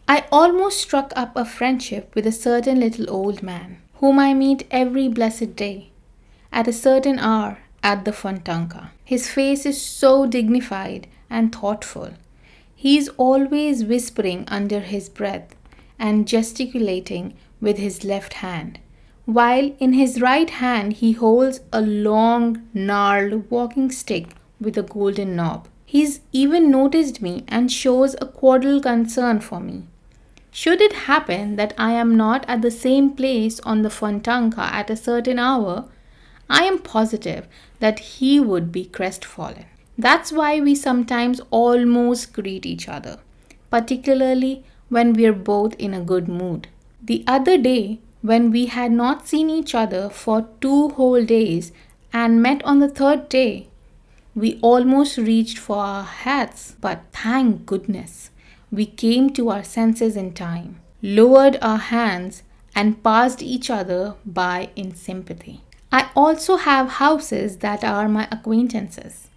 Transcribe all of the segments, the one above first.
I almost struck up a friendship with a certain little old man, whom I meet every blessed day, at a certain hour at the Fontanka. His face is so dignified and thoughtful. He is always whispering under his breath and gesticulating with his left hand, while in his right hand he holds a long, gnarled walking stick with a golden knob. He's even noticed me and shows a cordial concern for me. Should it happen that I am not at the same place on the Fontanka at a certain hour, I am positive that he would be crestfallen. That's why we sometimes almost greet each other, particularly when we're both in a good mood. The other day, when we had not seen each other for 2 whole days and met on the third day, we almost reached for our hats, but thank goodness we came to our senses in time, lowered our hands, and passed each other by in sympathy. I also have houses that are my acquaintances.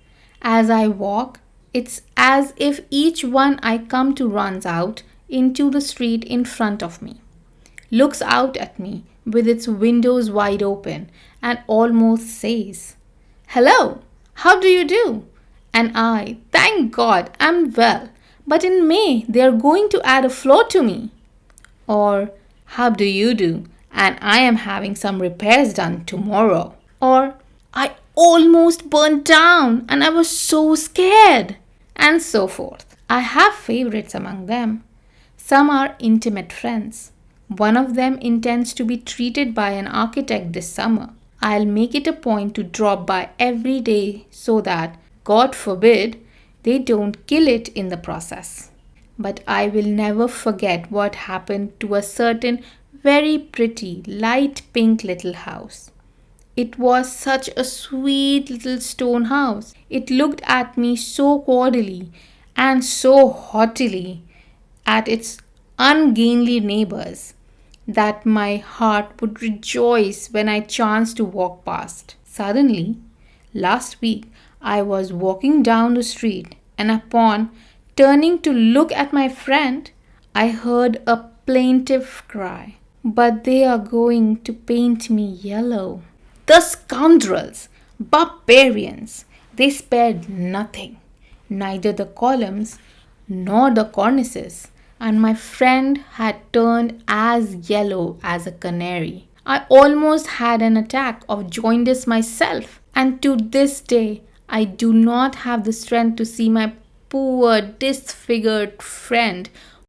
As I walk, it's as if each one I come to runs out into the street in front of me, looks out at me with its windows wide open, and almost says, "Hello, how do you do?" And I, thank God, am well, but in May they are going to add a floor to me. Or, how do you do? And I am having some repairs done tomorrow. Or, I almost burnt down and I was so scared. And so forth. I have favorites among them. Some are intimate friends. One of them intends to be treated by an architect this summer. I'll make it a point to drop by every day so that, God forbid, they don't kill it in the process. But I will never forget what happened to a certain very pretty light pink little house. It was such a sweet little stone house. It looked at me so cordially and so haughtily at its ungainly neighbors that my heart would rejoice when I chanced to walk past. Suddenly, last week, I was walking down the street, and upon turning to look at my friend, I heard a plaintive cry. "But they are going to paint me yellow." The scoundrels! Barbarians! They spared nothing, neither the columns nor the cornices, and my friend had turned as yellow as a canary. I almost had an attack of jaundice myself, and to this day I do not have the strength to see my poor disfigured friend